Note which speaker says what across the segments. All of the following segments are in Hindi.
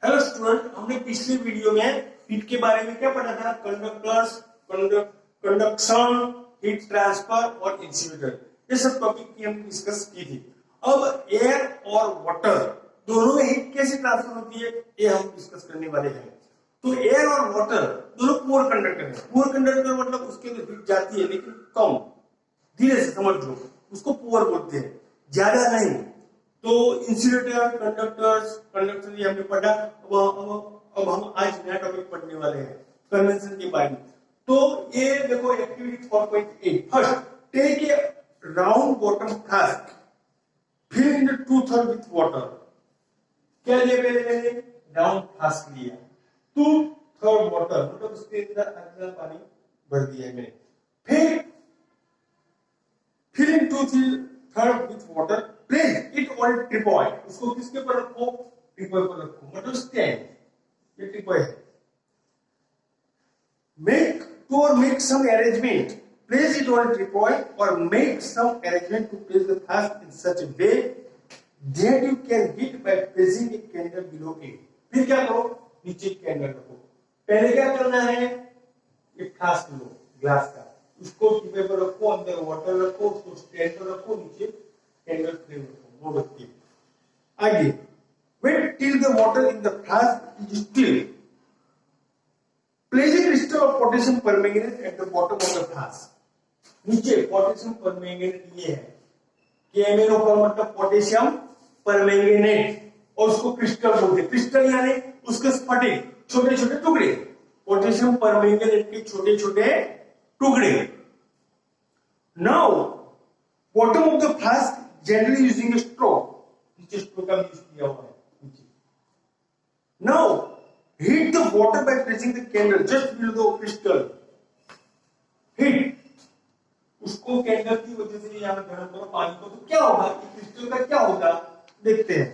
Speaker 1: हेलो स्टूडेंट, हमने पिछले वीडियो में हीट के बारे में क्या पढ़ा था? कंडक्टर्स, कंडक्शन, हीट ट्रांसफर और इंसुलेटर, ये सब टॉपिक की हम डिस्कस की थी। अब एयर और वाटर दोनों में हीट कैसे ट्रांसफर होती है ये हम डिस्कस करने वाले हैं। तो एयर और वाटर दोनों पुअर कंडक्टर है। पुअर कंडक्टर मतलब उसके अंदर हीट जाती है लेकिन कम, धीरे से समझ लो, उसको पुअर बोलते हैं, ज्यादा नहीं। तो इंसुलेटर, कंडक्टर्स, कंडक्शन ये हमने पढ़ा। अब हम आज नया टॉपिक पढ़ने वाले हैं कन्वेंशन के बारे में। तो ये देखो activity 4.8। First, take a round bottom flask, fill in the 2/3 with water. क्या लिया मैंने? राउंड फ्लास्क लिया, 2/3 वाटर, मतलब उसके अंदर पानी भर दिया है मैंने। फिर fill in 2/3 with water, place it on tripod. उसको किसके पर रखो? ट्रिपॉय पर रखो, मतलब स्टैंड। ये ट्रिपॉय है। Make some arrangement, place it on tripod और make some arrangement to place the flask in such a way that you can heat by placing a candle below it. फिर क्या करो? नीचे कैंडल रखो। पहले क्या करना है? ये फ्लास्क लो ग्लास का, उसको ट्रिपॉय पर रखो, अंदर वाटर रखो, उसको स्टैंड पर रखो, नीचे कैंडल फ्लेम रखो, वो रखिए। आगे, wait till the water in the flask is still. Place a crystal of potassium permanganate at the bottom of the flask. नीचे पोटेशियम परमैंगनेट ये है, KMnO4 मतलब पोटेशियम परमैंगनेट, और उसको क्रिस्टल बोलते हैं। क्रिस्टल यानी उसके स्फटिक, छोटे छोटे टुकड़े, पोटेशियम परमैंगनेट के छोटे छोटे टुकड़े। Now, bottom of the flask generally using a straw, नीचे स्ट्रो का यूज किया हुआ है नीचे। Now heat the water by placing the candle just below the crystal. Heat, उसको कैंडल की वजह से यहाँ गर्म करो पानी को, तो क्या होगा? क्रिस्टल का क्या होगा देखते हैं।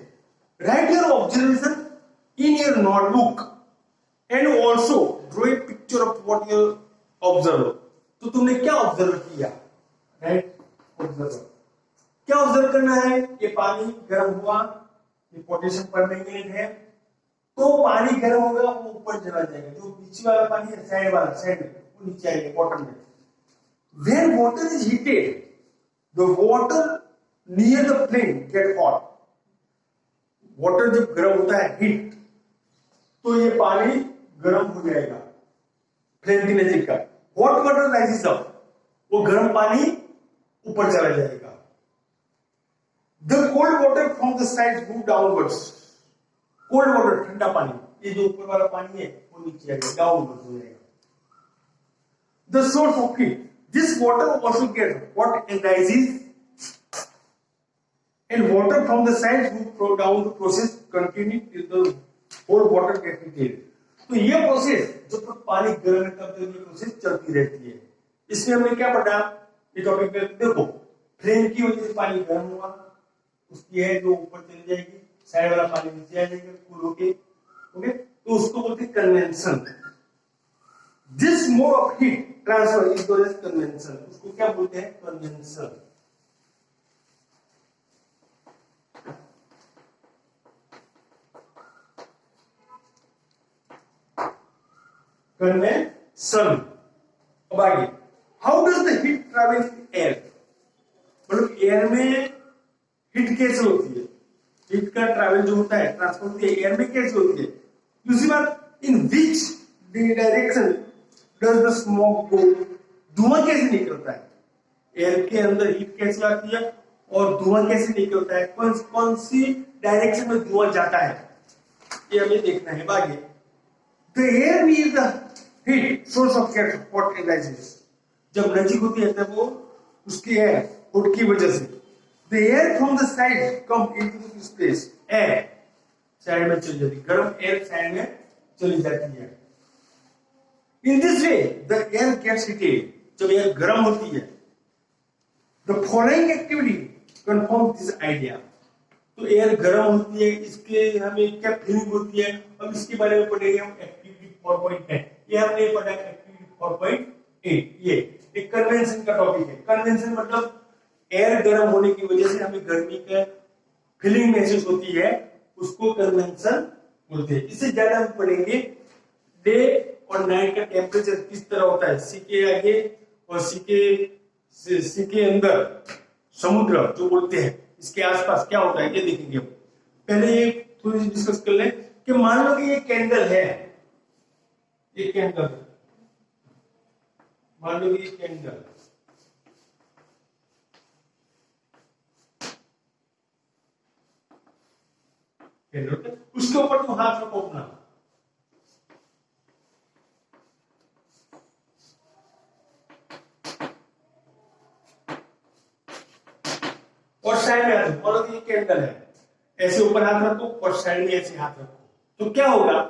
Speaker 1: Write your observation in your notebook and also draw a picture of what you observe. तो तुमने क्या ऑब्जर्व किया? Right, observe. क्या ऑब्जर्व करना है? ये पानी गर्म हुआ, ये पोटेशियम परमैंगनेट है, तो पानी गर्म होगा, वो ऊपर चला जाएगा। जो नीचे वाला पानी है, साइड वाला, साइड में, वो नीचे आएगा बॉटम में। When water is heated, the water near the flame get hot. Water जब गर्म होता है, हीट, तो ये पानी गर्म हो जाएगा फ्लेम के नजदीक का। हॉट वाटर राइजेस अप, वो गर्म पानी ऊपर चला जाएगा। The cold water from the sides move downwards. Cold water, ठंडा पानी, ये जो ऊपर वाला पानी है वो नीचे आएगा, डाउनवर्ड हो जाएगा। The source of heat, this water also gets hot and rises, and water from the sides move down the process continue till the whole water gets heated. तो ये प्रोसेस, जब तक पानी गर्म है तब तक ये प्रोसेस चलती रहती है। इसमें हमने क्या पढ़ा ये टॉपिक में? देखो, फ्लेम की वजह से पानी गर्म हुआ, उसकी है जो ऊपर चली जाएगी, साइड वाला पानी नीचे आ जाएगा कूल होके। ओके, तो उसको बोलते हैं convection. This mode of heat transfer is known as convection. उसको क्या बोलते हैं? कन्वेंशन। कन्वेंशन। अब आगे, how does the heat travel in air? मतलब एयर में हीट कैसे होती है? हीट का ट्रैवल जो होता है, ट्रांसफर होती है, एयर में कैसे होती है? दूसरी बात, in which direction does the smoke go? धुआं कैसे निकलता है? एयर के अंदर हीट कैसे आती है और धुआं कैसे निकलता है? कौन सी डायरेक्शन में धुआं जाता है, ये हमें देखना है। आगे, the air is the heat source of hot energies. जब नजीक होती है तब वो उसकी एयर हुड की वजह से। The air from the side come into this place. Air side में चली जाती है, गर्म एयर साइड में चली जाती है। In this way, the air gets heated. जब एयर गर्म होती है, the following activity confirm this idea. तो एयर गर्म होती है, इसके हमें क्या फीलिंग होती है? अब इसके बारे में पढ़ेंगे हम एक्टिविटी 4.8। ये हमने पढ़ा एक्टिविटी 4.8। ये एक कन्वेंशन का टॉपिक है। कन्वेंशन मतलब एयर गर्म होने की वजह से हमें गर्मी का फीलिंग महसूस होती है, उसको कन्वेंशन बोलते हैं। इससे ज्यादा हम पढ़ेंगे डे और नाइट का टेम्परेचर किस तरह होता है, सी के आगे और सी के अंदर समुद्र जो बोलते हैं, इसके आसपास क्या होता है ये देखेंगे। पहले ये थोड़ी सी डिस्कस कर लें कि मान लो कि ये कैंडल है, ये कैंडल, मान लो कि ये कैंडल, उसके ऊपर तुम हाथ रखो अपना, और साइड में हाथ रखो, ये कैंडल है, ऐसे ऊपर हाथ रखो और साइड में ऐसे हाथ रखो, तो क्या होगा,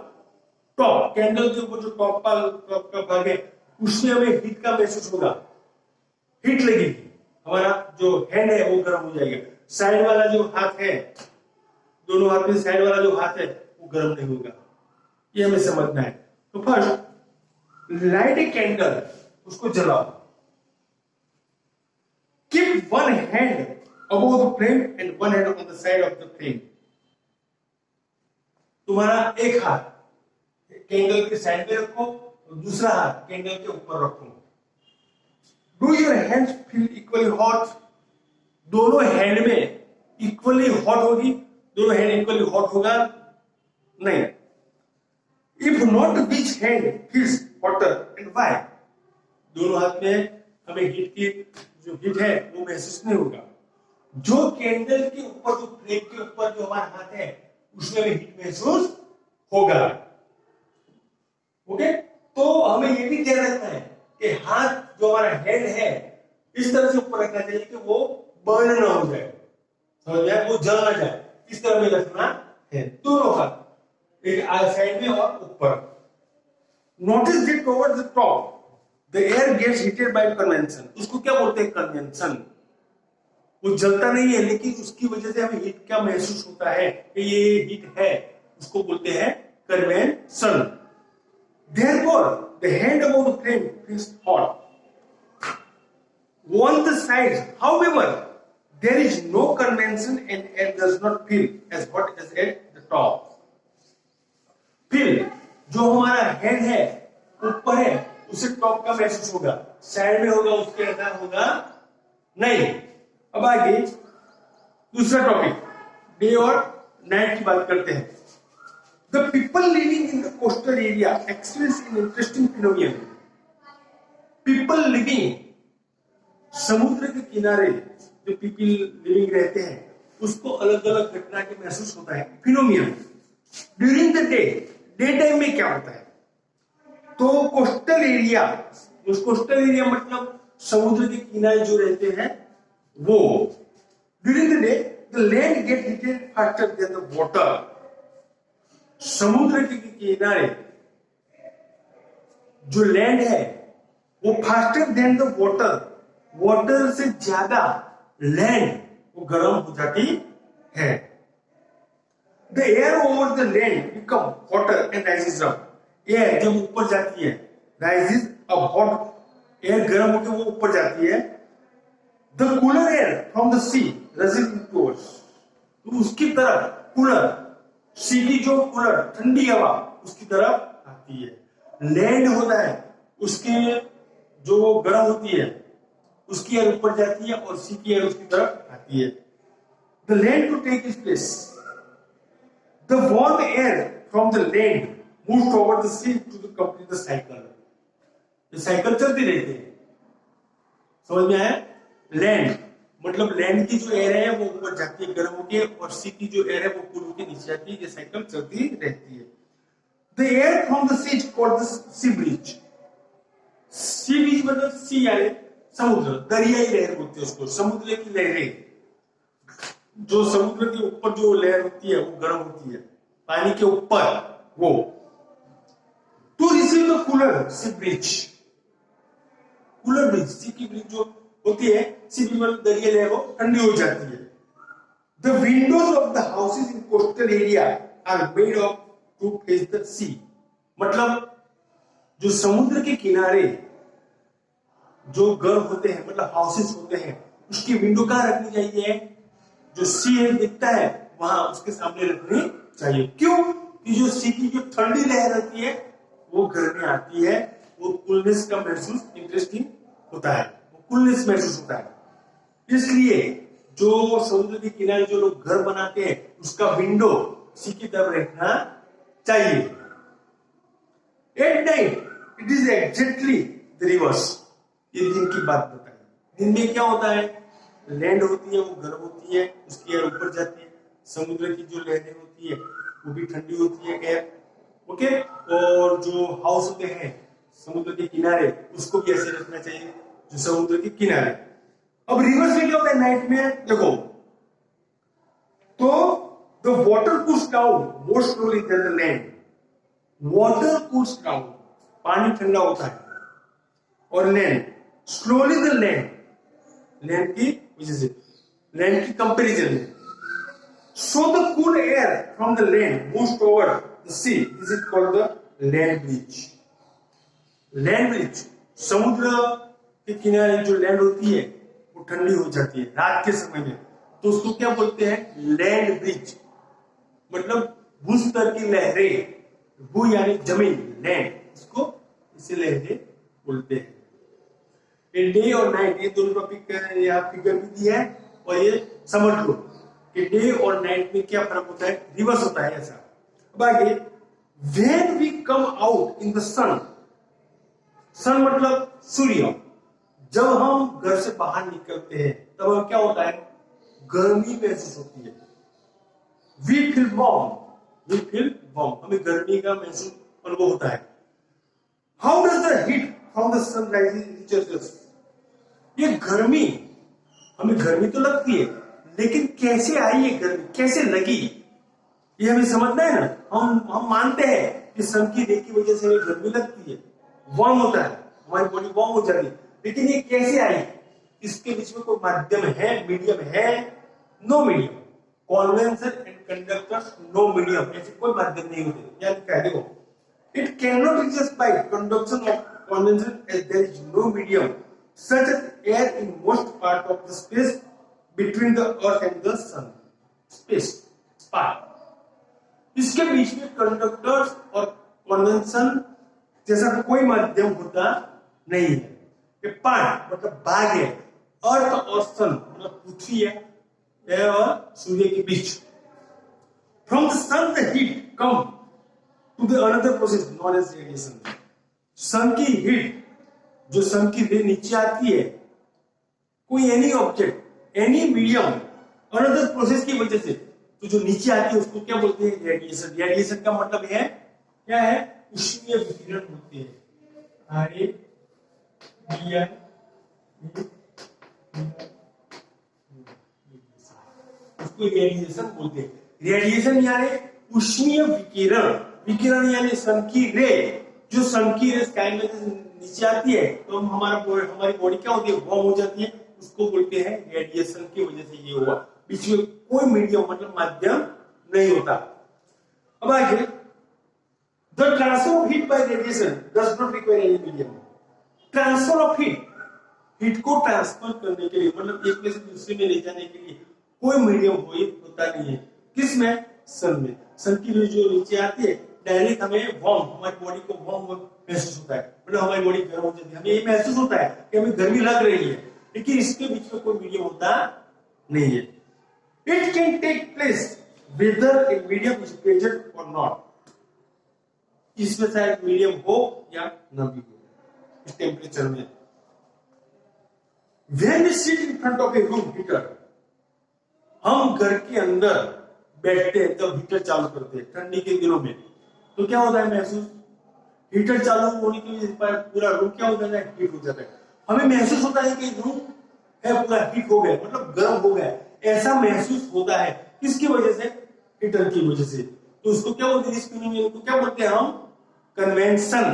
Speaker 1: टॉप कैंडल के ऊपर जो टॉप का भाग है उसमें हमें हीट का महसूस होगा, हीट लगेगी, हमारा जो हैंड है वो गर्म हो जाएगा। साइड वाला जो हाथ है, दोनों हाथ में साइड वाला जो हाथ है वो गर्म नहीं होगा, ये हमें समझना है। तो फर्स्ट लाइट ए कैंडल, उसको जलाओ, keep one hand above the flame and one hand on the side of the flame। तुम्हारा एक हाथ कैंडल के साइड में रखो और दूसरा हाथ कैंडल के ऊपर रखो। Do your hands feel equally hot? दोनों हैंड में इक्वली हॉट होगी, दोनों हैंड इक्वली हॉट होगा नहीं। If not, which hand feels hotter and why? दोनों हाथ में हमें हीट की जो हीट है वो महसूस नहीं होगा। जो कैंडल के ऊपर, जो फ्लेम के ऊपर जो हमारा हाथ है उसमें हमें हीट महसूस होगा। ओके, तो हमें ये भी ध्यान रखना है कि हाथ जो हमारा हैंड है इस तरह से ऊपर रखना चाहिए कि वो बर्न ना हो जाए, समझ में आया, वो जल ना जाए, इस तरह में रखना है दोनों हाथ, एक साइड में और ऊपर। Notice that towards the top the air gets heated by convection. उसको क्या बोलते हैं, कन्वेंशन। वो जलता नहीं है लेकिन उसकी वजह से हमें हीट क्या महसूस होता है कि ये हीट है, उसको बोलते हैं convention. Therefore, the hand above the flame feels hot. On the sides, however, there is no convection and air does not feel as hot as at the top. Feel, जो हमारा हैंड है ऊपर है उसे टॉप का महसूस होगा, साइड में होगा उसके अंदर होगा नहीं। अब आगे दूसरा टॉपिक, डे और नाइट की बात करते हैं। The people living in the coastal area experience an interesting phenomenon. People living, समुद्र के किनारे जो people living रहते हैं उसको अलग अलग घटना के महसूस होता है, phenomenon. During the day, time में क्या होता है, तो कोस्टल एरिया, उस कोस्टल एरिया मतलब समुद्र के किनारे जो रहते हैं वो, during the day the land gate heated faster than the water. समुद्र के किनारे जो लैंड है वो faster than the water, water से ज्यादा लैंड वो गर्म हो जाती है। The air over the land become hotter and rises up. Air जब ऊपर जाती है, राइजेस अप, हॉट एयर गर्म होकर वो ऊपर जाती है। The cooler air from the sea rushes inwards, तो उसकी तरफ कूलर, सी की जो कूलर ठंडी हवा उसकी तरफ आती है। लैंड होता है उसके जो गर्म होती है उसकी एयर ऊपर जाती है और सी की एयर उसकी तरफ आती है। The land to take its place, the warm air from the land moves toward the sea to complete the cycle. ये साइकिल चलती रहती है, समझ में आया। लैंड मतलब लैंड की जो एयर है वो ऊपर जाती है गर्म होकर और सी की जो एयर है वो कूल होकर नीचे जाती है। ये साइकिल चलती रहती है। The air from the sea is called the sea breeze. Sea breeze मतलब सी यानी समुद्र, दरियाई लहर बोलते हैं उसको, समुद्र की लहरें। जो समुद्र के ऊपर जो लहर होती है वो गर्म होती है पानी के ऊपर, वो to receive the cooler sea breeze. Cooler breeze, sea की ब्रीज जो होती है, सी ब्रीज मतलब दरिया लहर वो ठंडी हो जाती है। The windows of the houses in coastal area are made of to face the sea. मतलब जो समुद्र के किनारे जो घर होते हैं मतलब हाउसेस होते हैं उसकी विंडो कहां रखनी चाहिए, जो सी दिखता है वहां उसके सामने रखनी चाहिए। क्यों? कि जो सी की जो ठंडी लहर होती है वो घर में आती है, वो कूलनेस का महसूस इंटरेस्टिंग होता है, वो कूलनेस महसूस होता है। इसलिए जो समुद्र के किनारे जो लोग घर बनाते हैं उसका विंडो सी की तरफ रहना चाहिए। At night it is exactly the reverse. ये दिन की बात बताई। दिन में क्या होता है, लैंड होती है, वो गर्म होती है, उसकी एयर ऊपर जाती है, समुद्र की जो लहरें होती है वो भी ठंडी होती है एयर, ओके। और जो हाउस होते हैं समुद्र के किनारे उसको भी ऐसे रखना चाहिए जो समुद्र के किनारे। अब रिवर्स में क्या होता है नाइट में, देखो तो the water cools down more slowly than the land. Water cools down, पानी ठंडा होता है, और land slowly the land, land की वजह से, लैंड की कंपैरिजन में। So the cool air from the land moves toward the sea, this is called the land breeze. Land breeze, समुद्र के किनारे जो लैंड होती है वो ठंडी हो जाती है रात के समय में, तो उसको क्या बोलते हैं, लैंड ब्रिज। मतलब भूस्तर की लहरें, भू यानी जमीन, लैंड, इसको इसे लहरें बोलते हैं। ये डे और नाइट, ये दोनों टॉपिक यहाँ फिगर भी दिया है, और ये समझ लो कि डे और नाइट में क्या फर्क होता है, रिवर्स होता है ऐसा। अब आगे, when we come out in the sun, sun मतलब सूर्य, जब हम घर से बाहर निकलते हैं तब हम क्या होता है, गर्मी महसूस होती है। We feel warm, we feel warm, हमें गर्मी का महसूस अनुभव होता है। How does the heat from the sun reaches us? ये गर्मी, हमें गर्मी तो लगती है, लेकिन कैसे आई ये गर्मी, कैसे लगी, ये हमें समझना है ना। हम मानते हैं कि सन की रे की वजह से हमें गर्मी लगती है, वार्म होता है, हमारी बॉडी वार्म हो जाती है, लेकिन ये कैसे आई, इसके बीच में कोई माध्यम है, मीडियम है? No medium. Convection and conductors, no medium, ऐसे कोई माध्यम नहीं होते। यानी क्या देखो, it can not reach us by conduction of convection as there is no medium such as air in most part of the space between the earth and the sun. Space, part, इसके बीच में कंडक्टर्स और कन्वेंशन जैसा कोई माध्यम होता नहीं है। ये पार्ट मतलब भाग है, अर्थ और सन मतलब पृथ्वी है और सूर्य के बीच। From the sun the heat come to the another process known as radiation. Sun की हीट, जो सन की रे नीचे आती है, कोई any object, any medium, another process की वजह से, तो जो नीचे आती है उसको क्या बोलते हैं, रेडिएशन। रेडिएशन का मतलब है क्या है, ऊष्मीय विकिरण बोलते हैं। उसको रेडिएशन बोलते हैं। रेडिएशन यानी ऊष्मीय विकिरण, विकिरण यानी सन की रे, जो सन की रे स्काई में नीचे आती है तो हमारी बॉडी क्या होती है, वार्म हो जाती है, उसको बोलते हैं रेडिएशन की वजह से ये हुआ। बीच में कोई मीडियम मतलब माध्यम नहीं होता। अब आगे, the transfer of heat bye radiation does not require any medium. Transfer of heat, heat को ट्रांसफर करने के लिए, मतलब एक में से दूसरे में ले जाने के लिए कोई मीडियम होता नहीं है। किसमें, सन में। सन की रे जो नीचे आती है डायरेक्ट हमें वार्म, हमारी बॉडी को वार्म महसूस होता है, मतलब हमारी बॉडी गर्म हो जाती है, हमें ये महसूस होता है कि हमें गर्मी लग रही है, लेकिन इसके बीच में कोई मीडियम होता नहीं है। It can take place whether a medium is present और नॉट। इसमें शायद मीडियम हो या न भी हो इस टेम्परेचर में। When we sit in front of a room heater, हम घर के अंदर बैठते हैं जब हीटर चालू करते हैं ठंडी के दिनों में, तो क्या होता है महसूस, हीटर चालू होने की वजह से पूरा रूम क्या हो जाता है, हीट हो जाता है। हमें महसूस होता है कि रूम है पूरा हीट हो गया, मतलब गर्म हो गया, ऐसा महसूस होता है। किसकी वजह से, हीटर की वजह से। तो उसको क्या बोलते हैं, इस फिनोमेनन को क्या बोलते हैं हम, convection.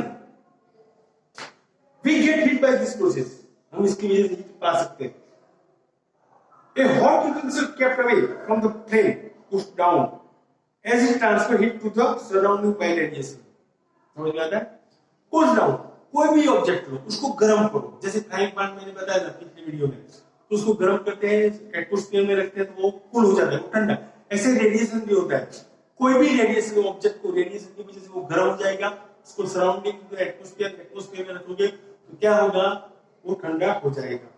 Speaker 1: We get heat by this process, हम इसकी वजह से हीट पा सकते हैं। A hot utensil kept away from the flame pushed down as it transfer heat to the surrounding by radiation. समझ में आता है? पुश डाउन, कोई भी ऑब्जेक्ट लो उसको गर्म करो, जैसे फ्राइंग पैन मैंने बताया था पिछले वीडियो में, तो उसको गर्म करते हैं, एटमॉस्फेयर में रखते हैं तो वो कूल हो जाता है, वो ठंडा। ऐसे रेडिएशन भी होता है, कोई भी रेडिएशन ऑब्जेक्ट को रेडिएशन की वजह से वो गर्म हो जाएगा, उसको सराउंडिंग एटमॉस्फेयर में रखोगे तो क्या होगा, वो ठंडा हो जाएगा।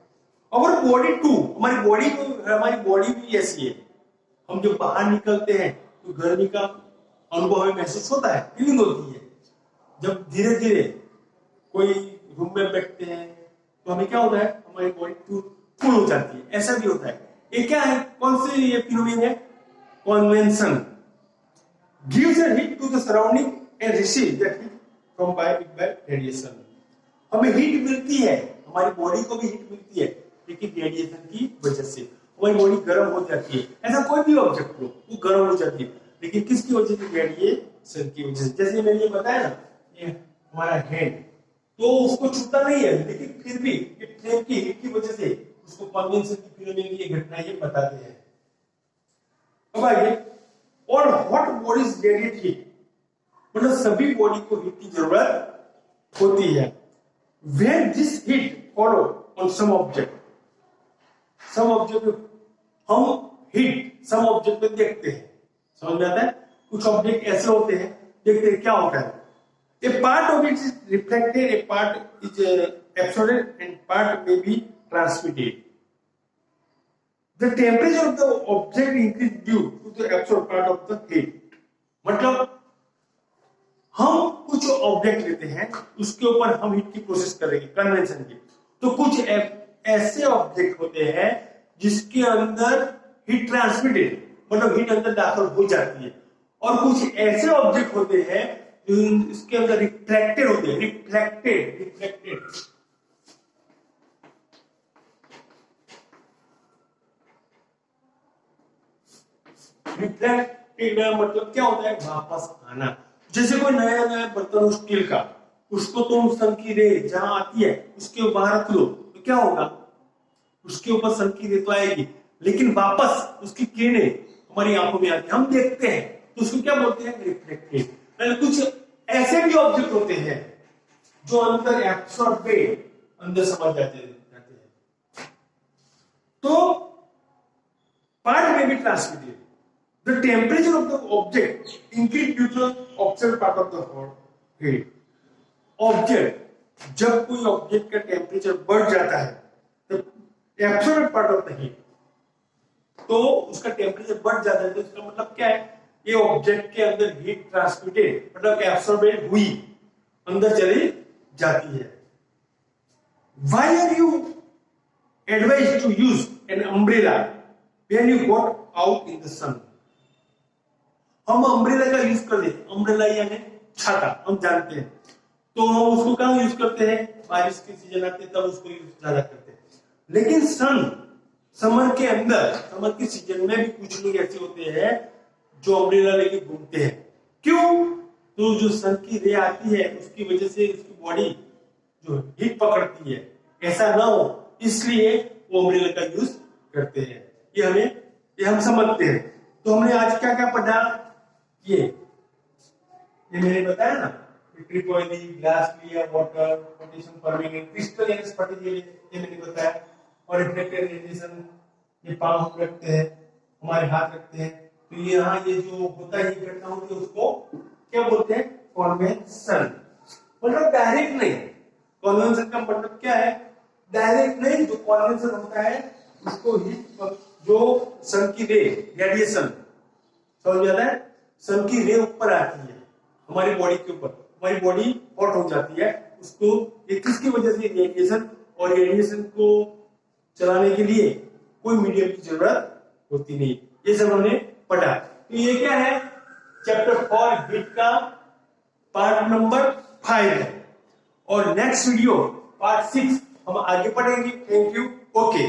Speaker 1: और बॉडी टू, हमारी बॉडी भी ऐसी है, हम जब बाहर निकलते हैं तो गर्मी का अनुभव हमें महसूस होता है, फीलिंग होती है। जब धीरे धीरे कोई रूम में बैठते हैं तो हमें क्या होता है, हमारी बॉडी कूल हो जाती है, ऐसा भी होता है। ये क्या है, कौन से ये फिनोमेना है, convection gives a heat to the surrounding and receive that heat from by radiation. हमें हीट मिलती है, हमारी बॉडी को भी हीट मिलती है, लेकिन रेडिएशन की वजह से हमारी बॉडी गर्म हो जाती है। ऐसा कोई भी ऑब्जेक्ट लो वो गर्म हो जाती है, लेकिन किसकी वजह से, रेडिएशन की वजह से। जैसे मैंने ये बताया ना, ये हमारा हैंड तो उसको छूता नहीं है, लेकिन फिर भी ये फ्लेम की हीट की वजह से उसको कन्वेंशन की फिनोमेना की घटना ये बताते हैं। अब आइए, और हॉट बॉडीज रेडिएट हीट, मतलब सभी बॉडी को हीट की जरूरत होती है। When this heat follow on some object हम हीट सम ऑब्जेक्ट में देखते हैं, समझ में आता है। कुछ ऑब्जेक्ट ऐसे होते हैं, देखते हैं क्या होता है, a part of it is reflected, a part is absorbed and part may be transmitted. The temperature of the object increase due to the absorbed part of the heat। मतलब हम कुछ ऑब्जेक्ट लेते हैं, उसके ऊपर हम हीट की प्रोसेस करेंगे कन्वेंशन की, तो कुछ ऐसे ऑब्जेक्ट होते हैं जिसके अंदर हीट ट्रांसमिटेड, मतलब हीट अंदर दाखिल हो जाती है, और कुछ ऐसे ऑब्जेक्ट होते हैं जो इसके अंदर रिफ्लेक्टेड होते हैं, रिफ्लेक्टेड मतलब क्या होता है, वापस आना। जैसे कोई नया बर्तन हो स्टील का, उसको तुम सन की रे जहां आती है उसके बाहर रख लो तो क्या होगा, उसके ऊपर सन की रे तो आएगी, लेकिन वापस उसकी किरणें हमारी आंखों में आती है, हम देखते हैं, तो उसको क्या बोलते हैं, रिफ्लेक्टेड। कुछ ऐसे भी ऑब्जेक्ट होते हैं जो अंदर एब्सॉर्बेड, अंदर समझ जाते हैं। तो पार्ट में भी transmitted, the temperature of the object increase due to observed part of the heat। Object, जब कोई ऑब्जेक्ट का टेम्परेचर बढ़ जाता है तो absorbed part of the heat, तो उसका टेम्परेचर बढ़ जाता है, तो इसका मतलब क्या है, ये ऑब्जेक्ट के अंदर हीट ट्रांसमिटेड मतलब एब्सॉर्बेड हुई, अंदर चली जाती है। Why are you advised to use an umbrella when you got out in the sun? हम अम्ब्रेला का यूज कर ले, अम्ब्रेला यानी छाता, हम जानते हैं, तो हम उसको कहाँ यूज करते हैं, बारिश के सीजन आते हैं तब उसको यूज ज्यादा करते हैं। लेकिन समर के अंदर, समर के सीजन में भी कुछ लोग ऐसे होते हैं जो अम्ब्रेला लेके घूमते हैं। क्यों, तो जो सन की रे आती है उसकी वजह से उसकी बॉडी जो हीट पकड़ती है, ऐसा ना हो इसलिए वो अम्ब्रेला का यूज करते हैं। ये हम समझते हैं। तो हमने आज क्या क्या पढ़ा, ये मैंने बताया ना, ट्रिपॉइली, ग्लास लिया, वाटर, पोटेशियम परमैंगनेट, क्रिस्टल यानी स्फटिक, ये मैंने बताया। और रिफ्लेक्टेड रेडिएशन, ये पांव हम रखते हैं, हमारे हाथ रखते हैं, तो ये यहाँ ये जो होता है, ये घटना होती है, उसको क्या बोलते हैं, कन्वेंशन। मतलब डायरेक्ट नहीं, कन्वेंशन का मतलब क्या है, डायरेक्ट नहीं, जो कन्वेंशन होता है उसको हीट, जो सन की रे रेडिएशन, समझ आता है, सन की रे ऊपर आती है हमारी बॉडी के ऊपर, हमारी बॉडी हॉट हो जाती है, उसको ये किसकी वजह से, रेडिएशन, और रेडिएशन को चलाने के लिए कोई मीडियम की जरूरत होती नहीं। ये सब हमने पढ़ा। तो ये क्या है, चैप्टर 4 हीट का पार्ट नंबर 5 है, और नेक्स्ट वीडियो पार्ट 6 हम आगे पढ़ेंगे। Thank you, okay.